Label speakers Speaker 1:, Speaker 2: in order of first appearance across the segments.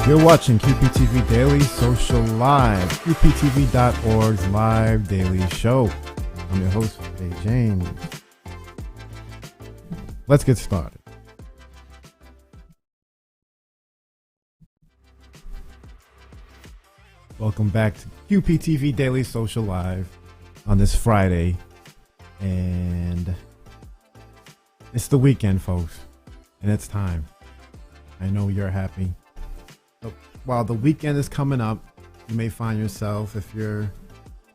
Speaker 1: You're watching QPTV Daily Social Live, QPTV.org's live daily show. I'm your host, Jay James. Let's get started. Welcome back to QPTV Daily Social Live on this Friday. And it's the weekend, folks. And it's time. I know you're happy. So while the weekend is coming up, you may find yourself, if you're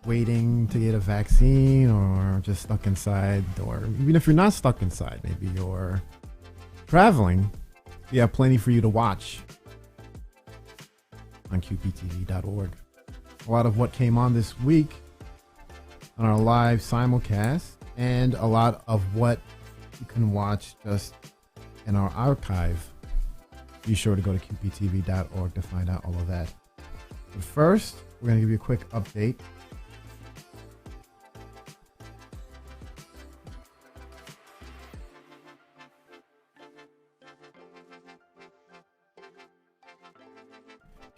Speaker 1: waiting to get a vaccine or just stuck inside, or even if you're not stuck inside, maybe you're traveling, we have plenty for you to watch on QPTV.org. A lot of what came on this week on our live simulcast, and a lot of what you can watch just in our archive. Be sure to go to QPTV.org to find out all of that. But first, we're going to give you a quick update.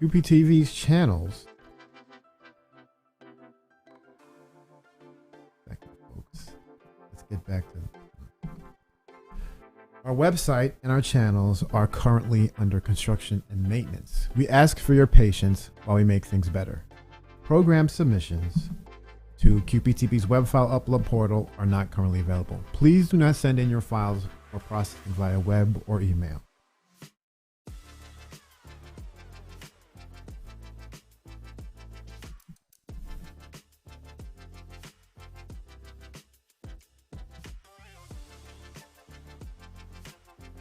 Speaker 1: QPTV's channels. Folks. Let's get back to our website, and our channels are currently under construction and maintenance. We ask for your patience while we make things better. Program submissions to QPTV's web file upload portal are not currently available. Please do not send in your files or processing via web or email.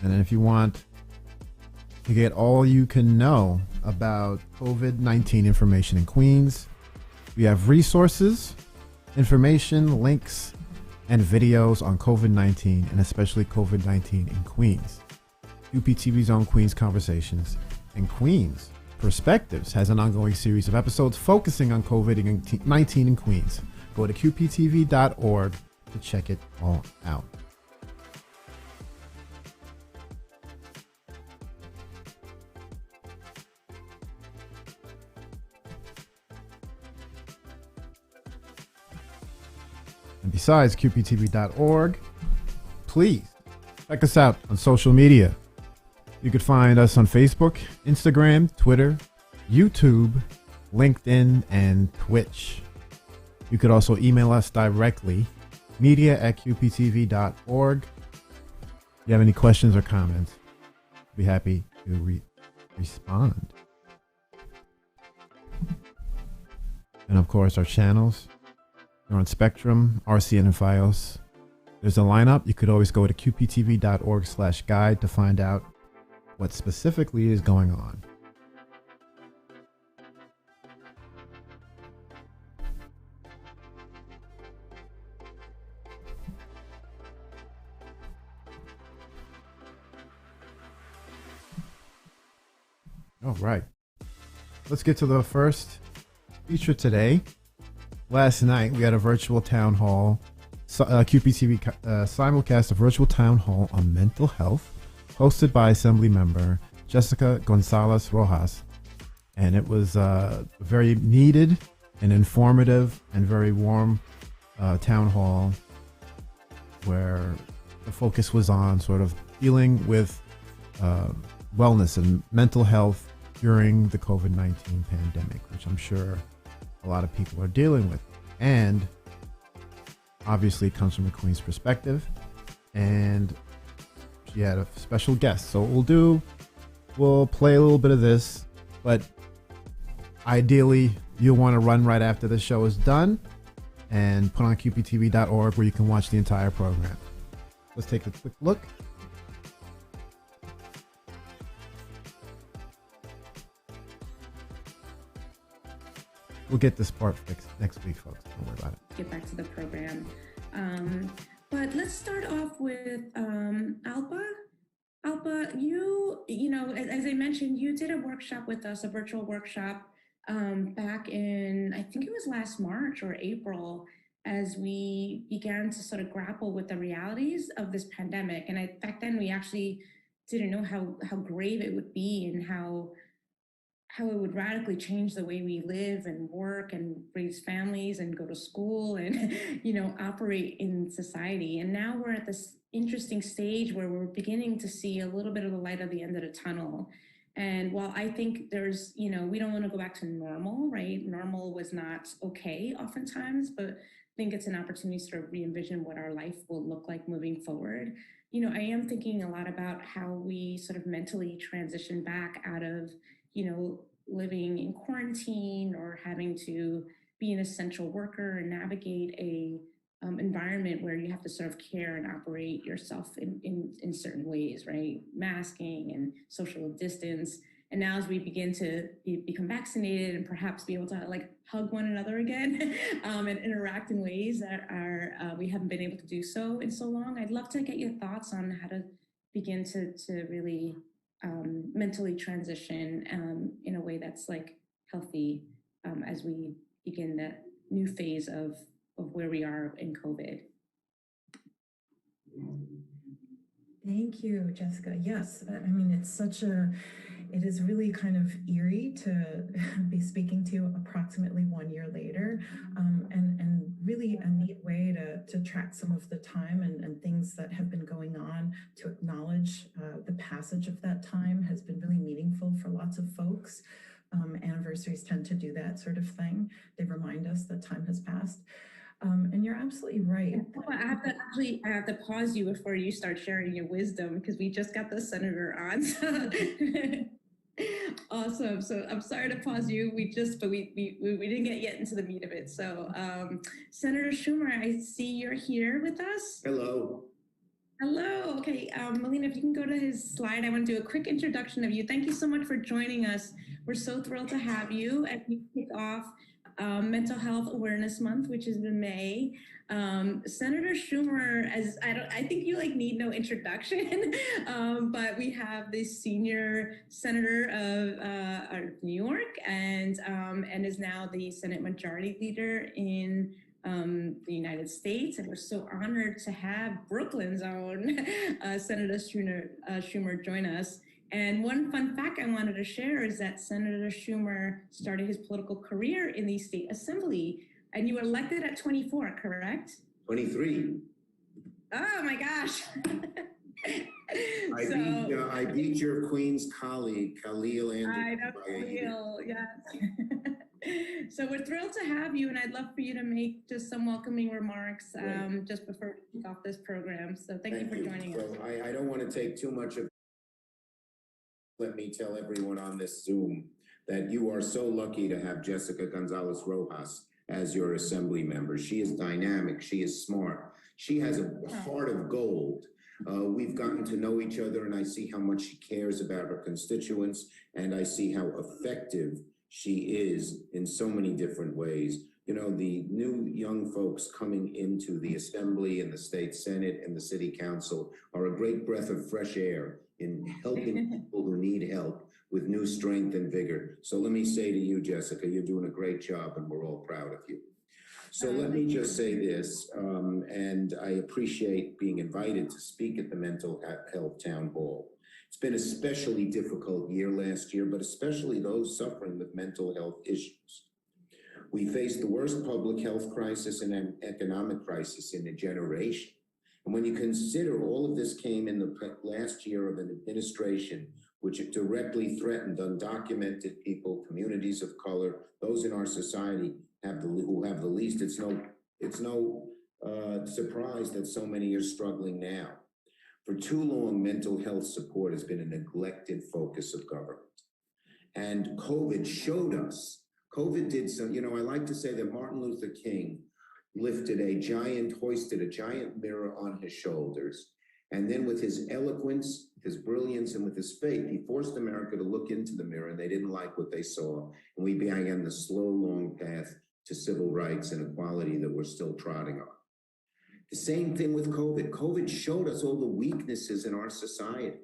Speaker 1: And if you want to get all you can know about COVID-19 information in Queens, we have resources, information, links, and videos on COVID-19 and especially COVID-19 in Queens. QPTV's own Queens Conversations and Queens Perspectives has an ongoing series of episodes focusing on COVID-19 in Queens. Go to qptv.org to check it all out. And besides qptv.org, please check us out on social media. You could find us on Facebook, Instagram, Twitter, YouTube, LinkedIn, and Twitch. You could also email us directly, media@qptv.org. If you have any questions or comments, we'll be happy to respond. And of course, our channels are on Spectrum, RCN, and Fios. There's a lineup. You could always go to qptv.org/guide to find out what specifically is going on. All right. Let's get to the first feature today. Last night, we had a virtual town hall, QPTV simulcast a virtual town hall on mental health, hosted by Assembly Member Jessica Gonzalez Rojas. And it was very needed and informative and very warm town hall where the focus was on sort of dealing with wellness and mental health during the COVID-19 pandemic, which I'm sure a lot of people are dealing with. And obviously it comes from a Queen's perspective. And she had a special guest. So we'll play a little bit of this, but ideally you'll want to run right after the show is done and put on qptv.org where you can watch the entire program. Let's take a quick look. We'll get this part fixed next week, folks. Don't worry about it.
Speaker 2: Get back to the program. But let's start off with Alpa. Alpa, you know, as I mentioned, you did a workshop with us, a virtual workshop back in, I think it was last March or April, as we began to sort of grapple with the realities of this pandemic. And back then we actually didn't know how grave it would be and how it would radically change the way we live and work and raise families and go to school and operate in society. And now we're at this interesting stage where we're beginning to see a little bit of the light at the end of the tunnel. And while I think there's, we don't want to go back to normal, right? Normal was not okay oftentimes, but I think it's an opportunity to sort of re-envision what our life will look like moving forward. I am thinking a lot about how we sort of mentally transition back out of living in quarantine or having to be an essential worker and navigate a environment where you have to sort of care and operate yourself in certain ways, right? Masking and social distance. And now as we begin to become vaccinated and perhaps be able to like hug one another again and interact in ways that are we haven't been able to do so in so long, I'd love to get your thoughts on how to begin to really mentally transition in a way that's like healthy as we begin that new phase of where we are in COVID.
Speaker 3: Thank you, Jessica. Yes, I mean, it is really kind of eerie to be speaking to you approximately 1 year later, and really a neat way to track some of the time and things that have been going on, to acknowledge the passage of that time has been really meaningful for lots of folks. Anniversaries tend to do that sort of thing. They remind us that time has passed. And you're absolutely right.
Speaker 2: I have to pause you before you start sharing your wisdom because we just got the senator on. Awesome. So I'm sorry to pause you. We didn't get yet into the meat of it. So Senator Schumer, I see you're here with us.
Speaker 4: Hello.
Speaker 2: Hello. Okay, Melina, if you can go to his slide, I want to do a quick introduction of you. Thank you so much for joining us. We're so thrilled to have you as we kick off Mental Health Awareness Month, which is in May. Senator Schumer, I think you like need no introduction, but we have the senior senator of New York and is now the Senate Majority Leader in the United States, and we're so honored to have Brooklyn's own Senator Schumer join us. And one fun fact I wanted to share is that Senator Schumer started his political career in the state assembly, and you were elected at 24, correct?
Speaker 4: 23.
Speaker 2: Oh my gosh.
Speaker 4: I beat your Queen's colleague, Khalil Anderson.
Speaker 2: I know, Khalil, yes. So we're thrilled to have you, and I'd love for you to make just some welcoming remarks just before we kick off this program. So thank you for joining us.
Speaker 4: I don't want to take too much of. Let me tell everyone on this Zoom that you are so lucky to have Jessica Gonzalez Rojas as your assembly member. She is dynamic. She is smart. She has a heart of gold. We've gotten to know each other, and I see how much she cares about her constituents, and I see how effective she is in so many different ways. You know, the new young folks coming into the Assembly and the State Senate and the City Council are a great breath of fresh air in helping people who need help with new strength and vigor. So let me say to you, Jessica, you're doing a great job, and we're all proud of you. So let me just say this, and I appreciate being invited to speak at the Mental Health Town Hall. It's been an especially difficult year last year, but especially those suffering with mental health issues. We faced the worst public health crisis and an economic crisis in a generation. And when you consider all of this came in the last year of an administration which directly threatened undocumented people, communities of color, those in our society who have the least, it's no surprise that so many are struggling now. For too long, mental health support has been a neglected focus of government. And COVID showed us, COVID did some, you know, I like to say that Martin Luther King hoisted a giant mirror on his shoulders. And then with his eloquence, his brilliance, and with his faith, he forced America to look into the mirror, and they didn't like what they saw. And we began the slow, long path to civil rights and equality that we're still trotting on. The same thing with COVID. COVID showed us all the weaknesses in our society.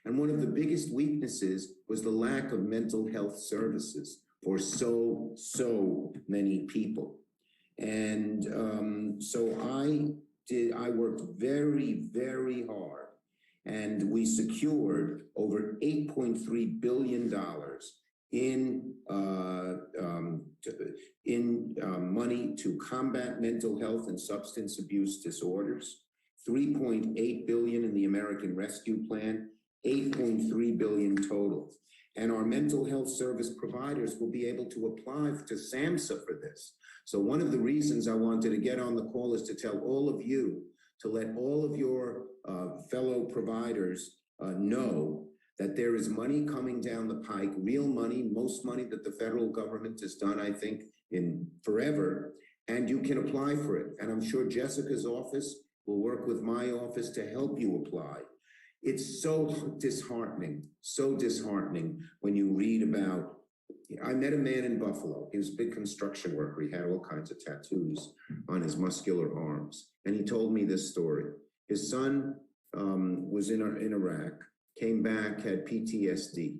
Speaker 4: And one of the biggest weaknesses was the lack of mental health services for so many people. And so I worked very, very hard, and we secured over $8.3 billion in money to combat mental health and substance abuse disorders, $3.8 billion in the American Rescue Plan, $8.3 billion total. And our mental health service providers will be able to apply to SAMHSA for this. So one of the reasons I wanted to get on the call is to tell all of you to let all of your fellow providers know that there is money coming down the pike, real money, most money that the federal government has done, I think, in forever, and you can apply for it. And I'm sure Jessica's office will work with my office to help you apply. It's so disheartening when you read about, I met a man in Buffalo. He was a big construction worker. He had all kinds of tattoos on his muscular arms. And he told me this story. His son was in Iraq, came back, had PTSD.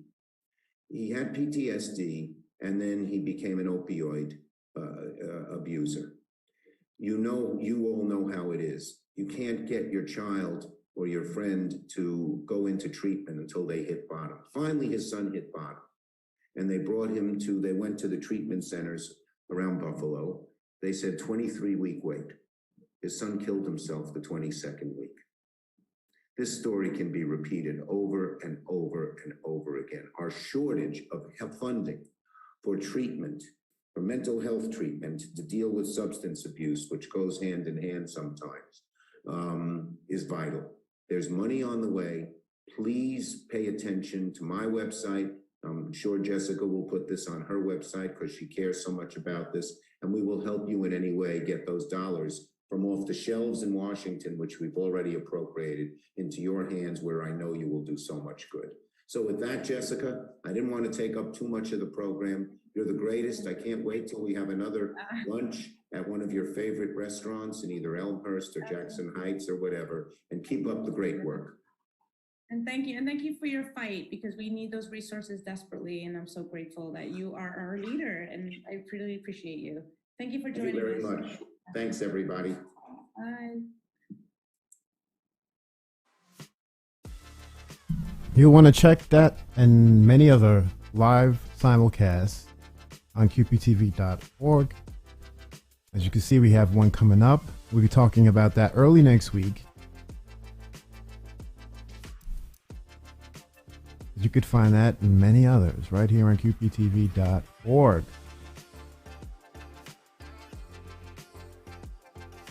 Speaker 4: He had PTSD, and then he became an opioid abuser. You all know how it is. You can't get your child or your friend to go into treatment until they hit bottom. Finally, his son hit bottom, and they went to the treatment centers around Buffalo. They said 23-week wait. His son killed himself the 22nd week. This story can be repeated over and over and over again. Our shortage of funding for treatment, for mental health treatment to deal with substance abuse, which goes hand in hand sometimes, is vital. There's money on the way. Please pay attention to my website. I'm sure Jessica will put this on her website because she cares so much about this, and we will help you in any way get those dollars from off the shelves in Washington, which we've already appropriated, into your hands where I know you will do so much good. So with that, Jessica, I didn't want to take up too much of the program. You're the greatest. I can't wait till we have another lunch at one of your favorite restaurants in either Elmhurst or Jackson Heights or whatever, and keep up the great work.
Speaker 2: And thank you for your fight, because we need those resources desperately. And I'm so grateful that you are our leader, and I really appreciate you. Thank you for joining us.
Speaker 4: Thank you very much. Thanks, everybody.
Speaker 2: Bye.
Speaker 1: You'll want to check that and many other live simulcasts on QPTV.org. As you can see, we have one coming up. We'll be talking about that early next week. You could find that and many others right here on QPTV.org.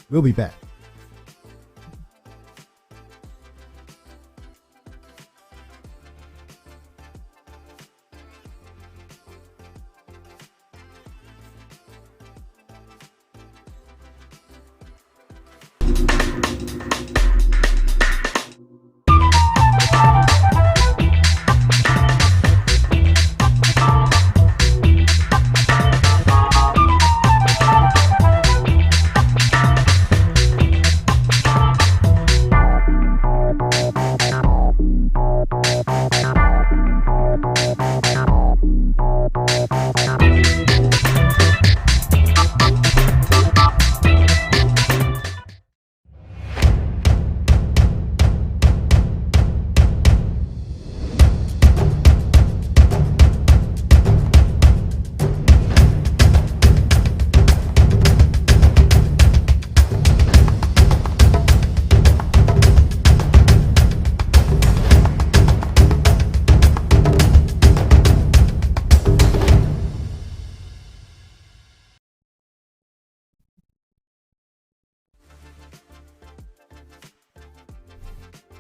Speaker 1: We'll be back.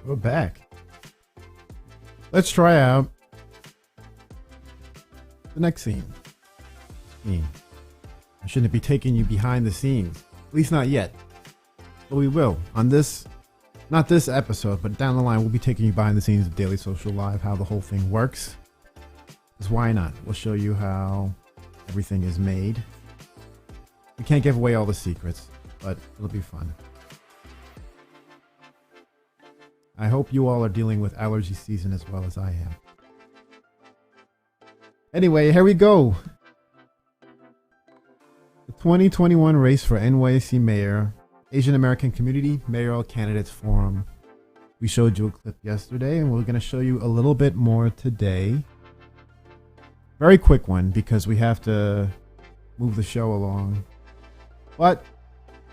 Speaker 1: We're back. Let's try out the next scene. I shouldn't be taking you behind the scenes, at least not yet. But we will on this, not this episode, but down the line, we'll be taking you behind the scenes of Daily Social Live, how the whole thing works. Because why not? We'll show you how everything is made. We can't give away all the secrets, but it'll be fun. I hope you all are dealing with allergy season as well as I am. Anyway, here we go. The 2021 race for NYC Mayor, Asian American Community Mayoral Candidates Forum. We showed you a clip yesterday, and we're going to show you a little bit more today. Very quick one, because we have to move the show along. But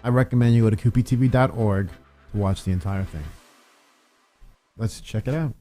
Speaker 1: I recommend you go to QPTV.org to watch the entire thing. Let's check it out.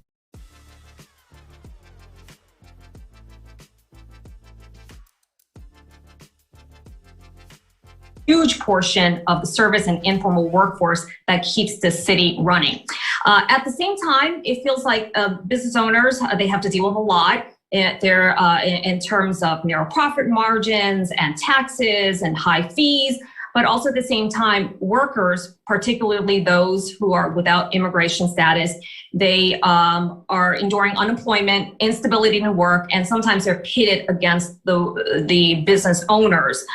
Speaker 5: Huge portion of the service and informal workforce that keeps the city running. At the same time, it feels like business owners, they have to deal with a lot. They're in terms of narrow profit margins and taxes and high fees. But also at the same time, workers, particularly those who are without immigration status, they are enduring unemployment, instability in work, and sometimes they're pitted against the business owners.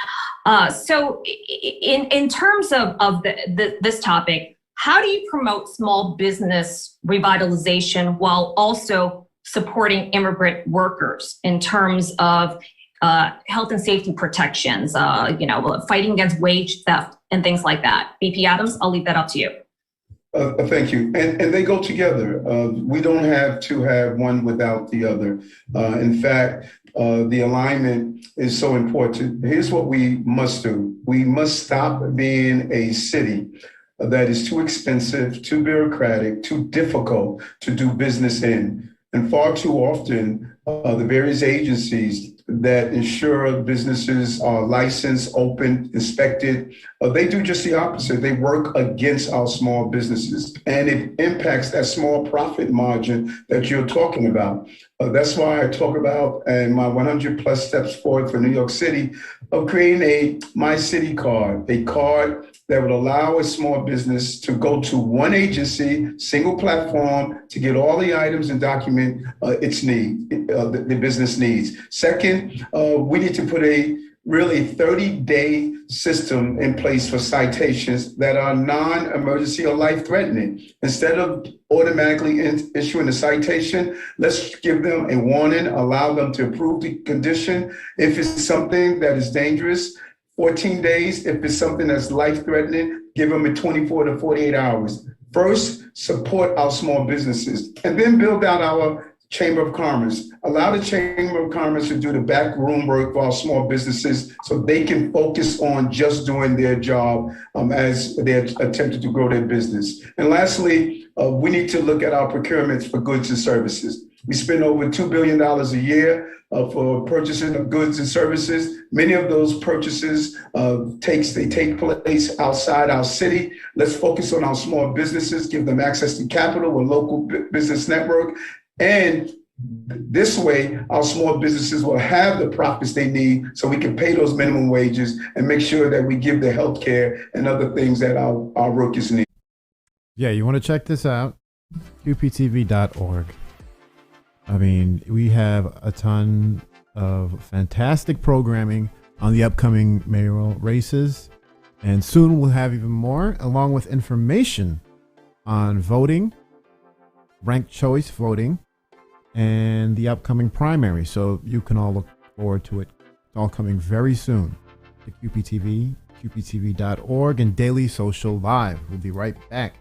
Speaker 5: So in terms of this topic, how do you promote small business revitalization while also supporting immigrant workers in terms of health and safety protections, fighting against wage theft and things like that? BP Adams, I'll leave that up to you.
Speaker 6: Thank you. And they go together. We don't have to have one without the other. In fact, the alignment is so important. Here's what we must do. We must stop being a city that is too expensive, too bureaucratic, too difficult to do business in. And far too often, the various agencies that ensure businesses are licensed, open, inspected, they do just the opposite. They work against our small businesses, and it impacts that small profit margin that you're talking about. That's why I talk about in my 100 plus steps forward for New York City of creating a My City card, a card that would allow a small business to go to one agency, single platform, to get all the items and document its need, the business needs. Second, we need to put a really 30-day system in place for citations that are non-emergency or life-threatening. Instead of automatically issuing a citation, let's give them a warning, allow them to approve the condition. If it's something that is dangerous, 14 days. If it's something that's life-threatening, give them a 24 to 48 hours. First, support our small businesses, and then build out our Chamber of Commerce. Allow the Chamber of Commerce to do the backroom work for our small businesses so they can focus on just doing their job as they're attempting to grow their business. And lastly, we need to look at our procurements for goods and services. We spend over $2 billion a year for purchasing of goods and services. Many of those purchases take place outside our city. Let's focus on our small businesses, give them access to capital, a local business network. And this way, our small businesses will have the profits they need so we can pay those minimum wages and make sure that we give the health care and other things that our workers need.
Speaker 1: Yeah, you want to check this out? QPTV.org. I mean, we have a ton of fantastic programming on the upcoming mayoral races. And soon we'll have even more, along with information on voting, ranked choice voting, and the upcoming primary. So you can all look forward to it. It's all coming very soon to QPTV, QPTV.org, and Daily Social Live. We'll be right back.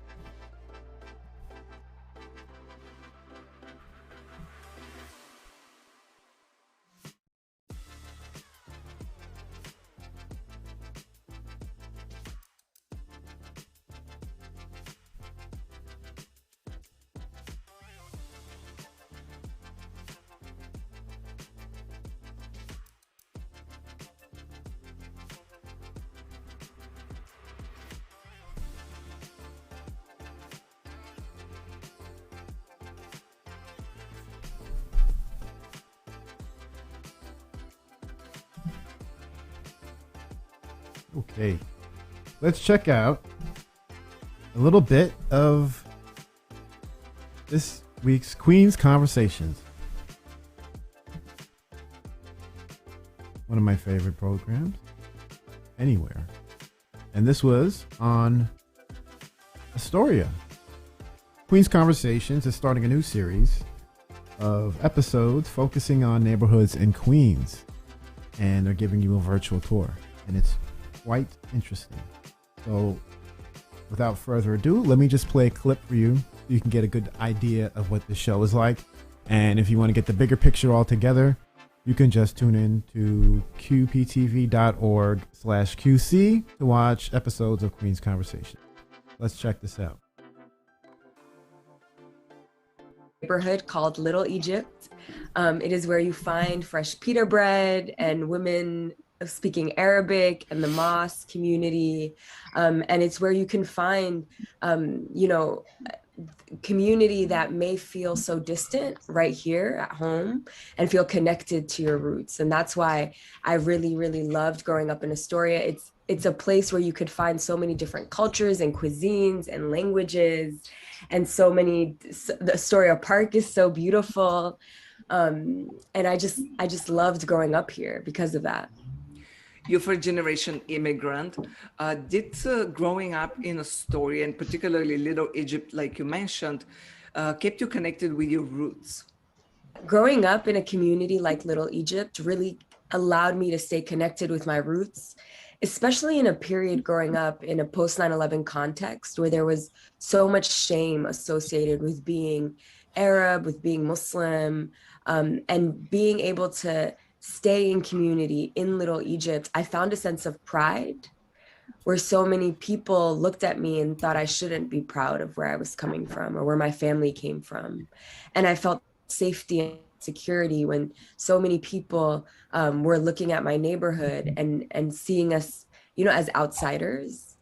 Speaker 1: Okay, let's check out a little bit of this week's Queen's Conversations. One of my favorite programs anywhere. And this was on Astoria. Queen's Conversations is starting a new series of episodes focusing on neighborhoods in Queens. And they're giving you a virtual tour. And it's quite interesting. So without further ado, let me just play a clip for you so you can get a good idea of what the show is like. And if you want to get the bigger picture altogether, you can just tune in to qptv.org/QC to watch episodes of Queen's Conversation. Let's check this out.
Speaker 7: Neighborhood called Little Egypt. It is where you find fresh pita bread and women speaking Arabic and the mosque community. And it's where you can find, community that may feel so distant right here at home and feel connected to your roots. And that's why I really, really loved growing up in Astoria. It's a place where you could find so many different cultures and cuisines and languages, and so many. The Astoria Park is so beautiful. And I just loved growing up here because of that.
Speaker 8: You're first generation immigrant. Did growing up in Astoria, and particularly Little Egypt, like you mentioned, kept you connected with your roots?
Speaker 7: Growing up in a community like Little Egypt really allowed me to stay connected with my roots, especially in a period growing up in a post 9/11 context where there was so much shame associated with being Arab, with being Muslim, and being able to stay in community in Little Egypt. I found a sense of pride where so many people looked at me and thought I shouldn't be proud of where I was coming from or where my family came from. And I felt safety and security when so many people were looking at my neighborhood and seeing us, as outsiders.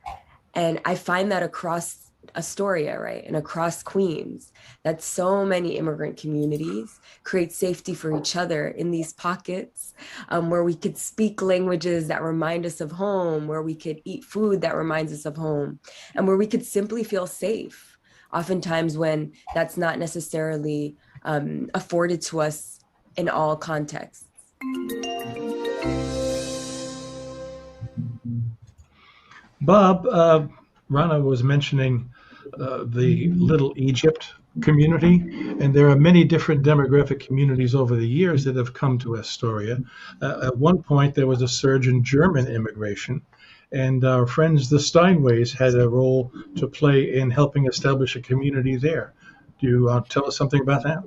Speaker 7: And I find that across Astoria, right, and across Queens, that so many immigrant communities create safety for each other in these pockets where we could speak languages that remind us of home, where we could eat food that reminds us of home, and where we could simply feel safe, oftentimes when that's not necessarily afforded to us in all contexts.
Speaker 9: Bob, Rana was mentioning the Little Egypt community, and there are many different demographic communities over the years that have come to Astoria. At one point, there was a surge in German immigration, and our friends, the Steinways, had a role to play in helping establish a community there. Do you tell us something about that?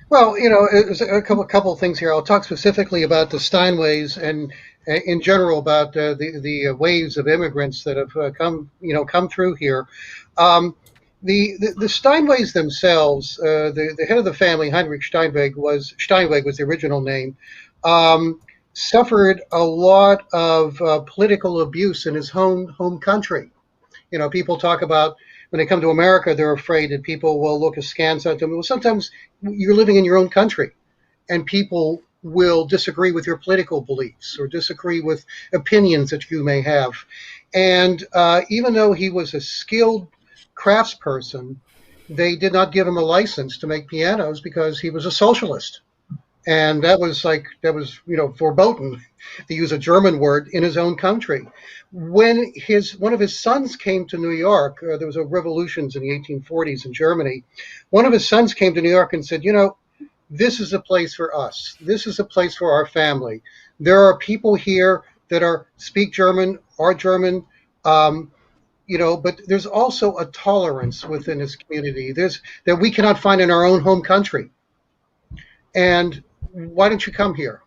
Speaker 10: Well, there's a couple of things here. I'll talk specifically about the Steinways and in general about the waves of immigrants that have come through here. The Steinways themselves, the head of the family, Heinrich Steinweg was the original name, suffered a lot of political abuse in his home country. People talk about when they come to America, they're afraid that people will look askance at them. Well, sometimes you're living in your own country, and people will disagree with your political beliefs or disagree with opinions that you may have. And even though he was a skilled craftsperson, they did not give him a license to make pianos because he was a socialist. And that was verboten, to use a German word, in his own country. When one of his sons came to New York, there was a revolutions in the 1840s in Germany. One of his sons came to New York and said, this is a place for us. This is a place for our family. There are people here that speak German, are German, but there's also a tolerance within this community. That we cannot find in our own home country. And why don't you come here?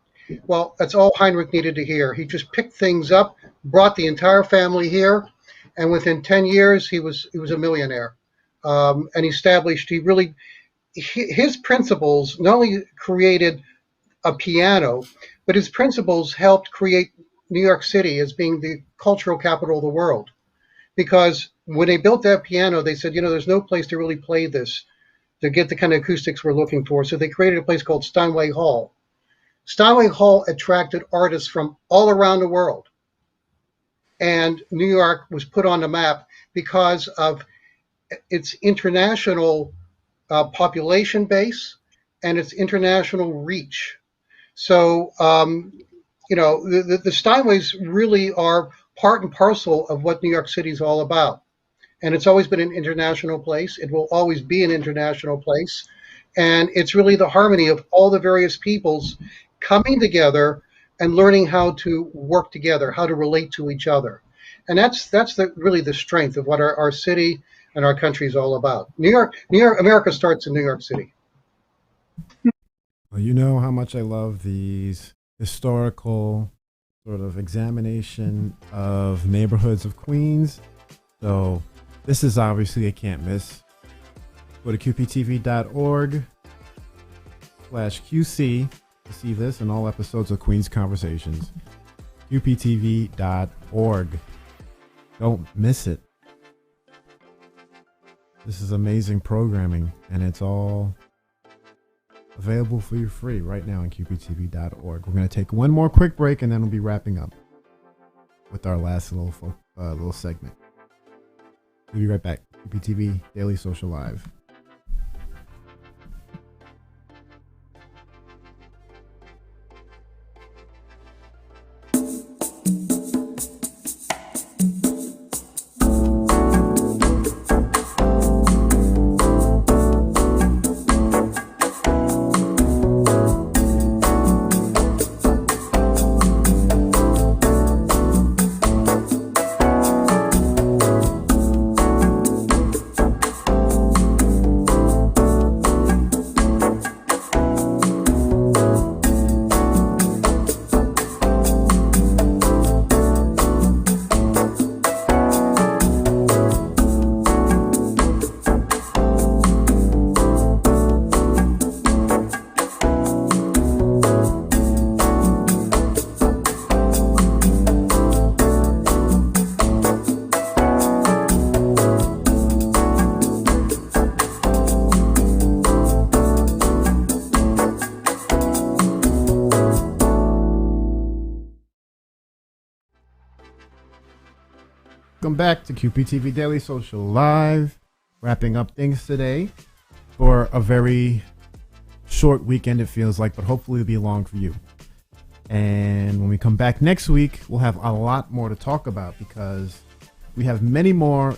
Speaker 10: Well, that's all Heinrich needed to hear. He just picked things up, brought the entire family here, and within 10 years, he was a millionaire. And his principles not only created a piano, but his principles helped create New York City as being the cultural capital of the world. Because when they built that piano, they said, there's no place to really play this to get the kind of acoustics we're looking for. So they created a place called Steinway Hall. Steinway Hall attracted artists from all around the world. And New York was put on the map because of its international population base and its international reach. So, the Steinways really are part and parcel of what New York City is all about. And it's always been an international place. It will always be an international place. And it's really the harmony of all the various peoples coming together and learning how to work together, how to relate to each other. And that's really the strength of what our city and our country is all about. New York, America starts in New York City.
Speaker 1: Well, you know how much I love these historical sort of examination of neighborhoods of Queens. So this is obviously a can't miss. Go to qptv.org/QC to see this and all episodes of Queens Conversations. qptv.org. Don't miss it. This is amazing programming, and it's all available for you free right now on qptv.org. We're going to take one more quick break, and then we'll be wrapping up with our last little segment. We'll be right back. QPTV Daily Social Live. Welcome back to QPTV Daily Social Live. Wrapping up things today for a very short weekend, it feels like, but hopefully it'll be long for you. And when we come back next week, we'll have a lot more to talk about because we have many more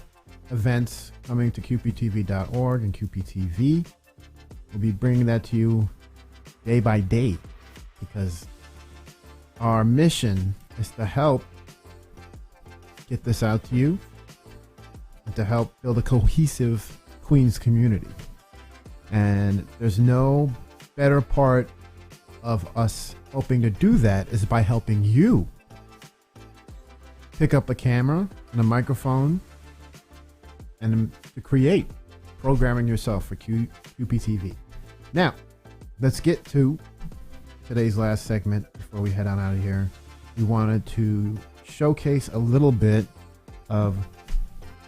Speaker 1: events coming to QPTV.org and QPTV. We'll be bringing that to you day by day because our mission is to help get this out to you and to help build a cohesive Queens community. And there's no better part of us hoping to do that is by helping you pick up a camera and a microphone and to create programming yourself for QPTV. Now, let's get to today's last segment before we head on out of here. We wanted to showcase a little bit of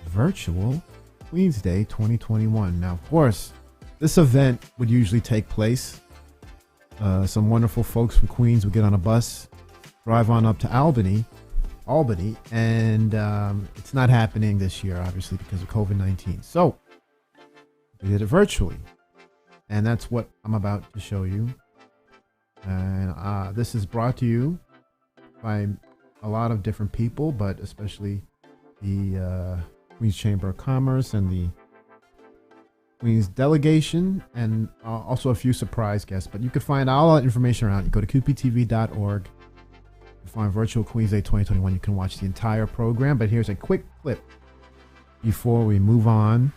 Speaker 1: virtual Queens Day 2021. Now, of course, this event would usually take place. Some wonderful folks from Queens would get on a bus, drive on up to Albany, and it's not happening this year, obviously, because of COVID-19. So we did it virtually, and that's what I'm about to show you. And this is brought to you by a lot of different people, but especially the Queens Chamber of Commerce and the Queens delegation, and also a few surprise guests. But you can find all that information around. You go to QPTV.org. You find Virtual Queens Day 2021. You can watch the entire program. But here's a quick clip before we move on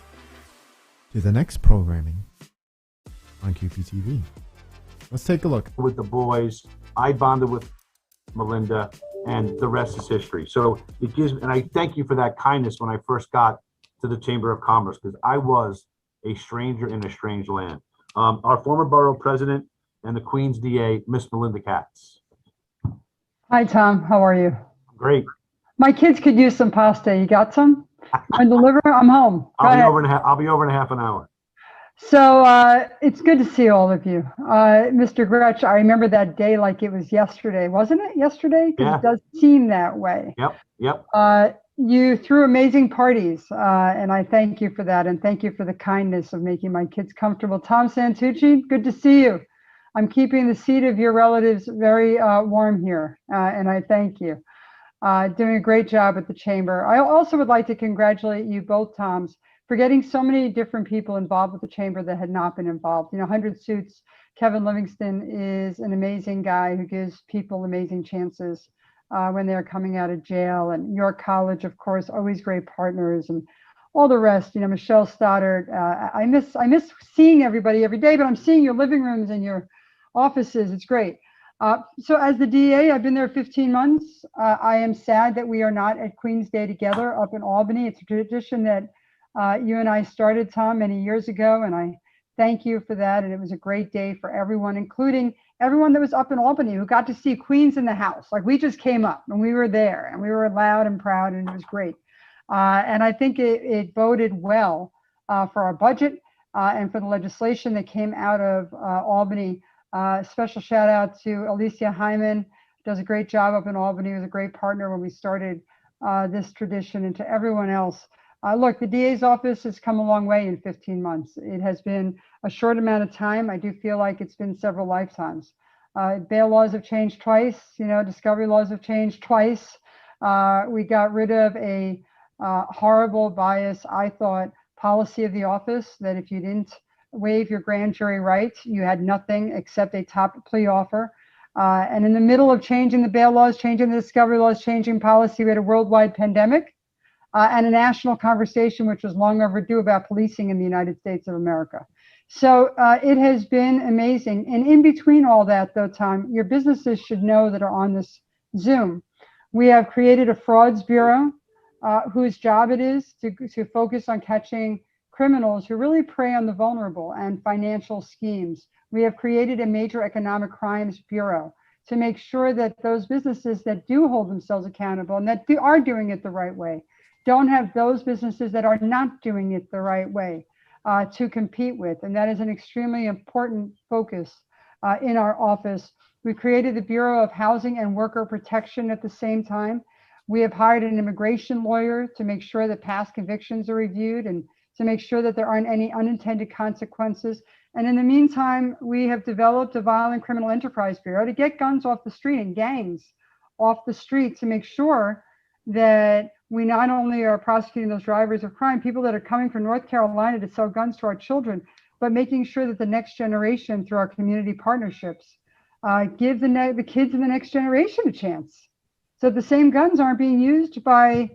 Speaker 1: to the next programming on QPTV. Let's take a look.
Speaker 11: With the boys, I bonded with Melinda, and the rest is history. So it gives, and I thank you for that kindness when I first got to the Chamber of Commerce, because I was a stranger in a strange land. Our former borough president and the Queens DA, Miss Melinda Katz.
Speaker 12: Hi, Tom. How are you?
Speaker 11: Great.
Speaker 12: My kids could use some pasta. You got some? When deliver, I'm home. Go ahead.
Speaker 11: I'll be over in a half an hour.
Speaker 12: So it's good to see all of you. Mr. Gretsch, I remember that day like it was yesterday. Wasn't it yesterday? Because
Speaker 11: Yeah.
Speaker 12: It does seem that way.
Speaker 11: Yep.
Speaker 12: You threw amazing parties, and I thank you for that. And thank you for the kindness of making my kids comfortable. Tom Santucci, good to see you. I'm keeping the seat of your relatives very warm here, and I thank you. Doing a great job at the Chamber. I also would like to congratulate you both, Toms, for getting so many different people involved with the Chamber that had not been involved. 100 Suits, Kevin Livingston is an amazing guy who gives people amazing chances when they're coming out of jail. And York College, of course, always great partners, and all the rest. Michelle Stoddard. I miss seeing everybody every day, but I'm seeing your living rooms and your offices. It's great. So as the DA, I've been there 15 months. I am sad that we are not at Queens Day together up in Albany. It's a tradition that you and I started, Tom, many years ago, and I thank you for that. And it was a great day for everyone, including everyone that was up in Albany who got to see Queens in the house. Like, we just came up and we were there and we were loud and proud, and it was great. And I think it boded well for our budget and for the legislation that came out of Albany. Special shout out to Alicia Hyman, does a great job up in Albany, was a great partner when we started this tradition, and to everyone else. Look, the DA's office has come a long way in 15 months. It has been a short amount of time. I do feel like it's been several lifetimes. Bail laws have changed twice. Discovery laws have changed twice. We got rid of a horrible bias, I thought, policy of the office that if you didn't waive your grand jury rights, you had nothing except a top plea offer. And in the middle of changing the bail laws, changing the discovery laws, changing policy, we had a worldwide pandemic. And a national conversation, which was long overdue, about policing in the United States of America. So it has been amazing. And in between all that, though, Tom, your businesses should know that are on this Zoom. We have created a frauds bureau whose job it is to focus on catching criminals who really prey on the vulnerable and financial schemes. We have created a major economic crimes bureau to make sure that those businesses that do hold themselves accountable and that are doing it the right way don't have those businesses that are not doing it the right way to compete with. And that is an extremely important focus in our office. We created the Bureau of Housing and Worker Protection at the same time. We have hired an immigration lawyer to make sure that past convictions are reviewed and to make sure that there aren't any unintended consequences. And in the meantime, we have developed a violent criminal enterprise bureau to get guns off the street and gangs off the street, to make sure that we not only are prosecuting those drivers of crime, people that are coming from North Carolina to sell guns to our children, but making sure that the next generation, through our community partnerships, give the kids in the next generation a chance. So the same guns aren't being used by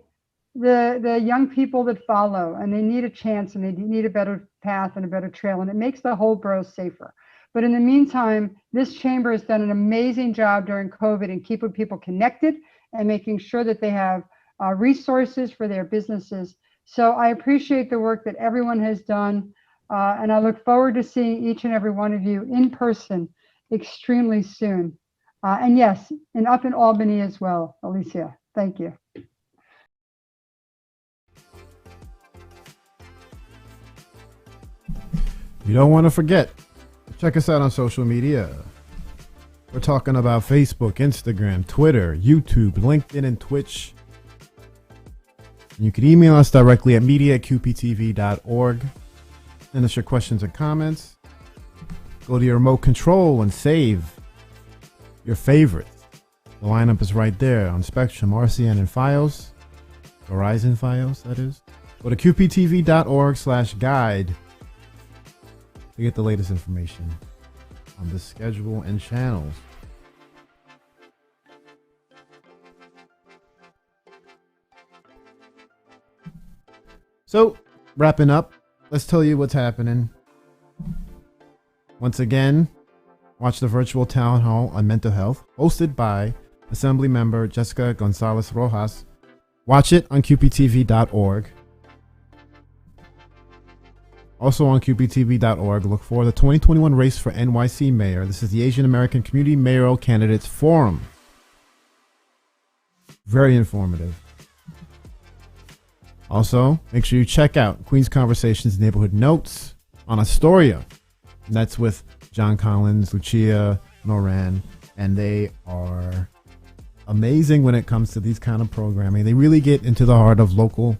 Speaker 12: the young people that follow, and they need a chance, and they need a better path and a better trail, and it makes the whole borough safer. But in the meantime, this chamber has done an amazing job during COVID in keeping people connected and making sure that they have resources for their businesses. So I appreciate the work that everyone has done, and I look forward to seeing each and every one of you in person extremely soon. And yes, and up in Albany as well, Alicia. Thank you.
Speaker 1: You don't want to forget, check us out on social media. We're talking about Facebook, Instagram, Twitter, YouTube, LinkedIn, and Twitch. And you can email us directly at media@qptv.org. Send us your questions and comments. Go to your remote control and save your favorites. The lineup is right there on Spectrum, RCN, and Fios. Verizon Fios, that is. Go to qptv.org/guide to get the latest information on the schedule and channels. So, wrapping up, let's tell you what's happening. Once again, watch the virtual town hall on mental health, hosted by Assembly member Jessica Gonzalez Rojas. Watch it on qptv.org. Also on qptv.org, look for the 2021 race for NYC mayor. This is the Asian American Community Mayoral Candidates Forum. Very informative. Also, make sure you check out Queen's Conversations Neighborhood Notes on Astoria. And that's with John Collins, Lucia, Noran, and they are amazing when it comes to these kind of programming. They really get into the heart of localism,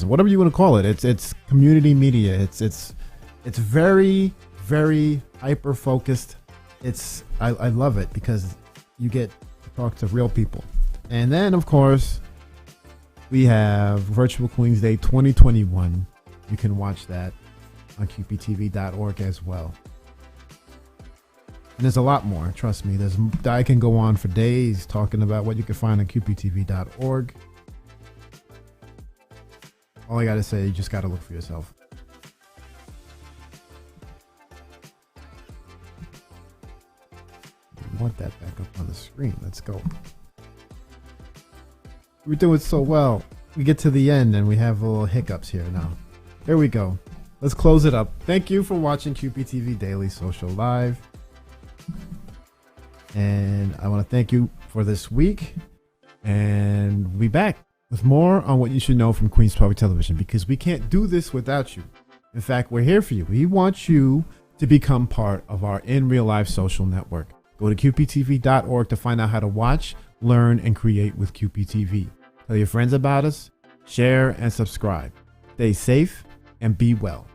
Speaker 1: whatever you want to call it. It's community media. It's very, very hyper focused. I love it because you get to talk to real people. And then of course we have Virtual Queens Day 2021. You can watch that on qptv.org as well. And there's a lot more, trust me. I can go on for days talking about what you can find on qptv.org. All I gotta say, you just gotta look for yourself. I want that back up on the screen. Let's go. We're doing so well. We get to the end and we have a little hiccups here now. Here we go. Let's close it up. Thank you for watching QPTV Daily Social Live. And I want to thank you for this week. And we'll be back with more on what you should know from Queens Public Television, because we can't do this without you. In fact, we're here for you. We want you to become part of our in real life social network. Go to qptv.org to find out how to watch, learn, and create with QPTV. Tell your friends about us, share, and subscribe. Stay safe and be well.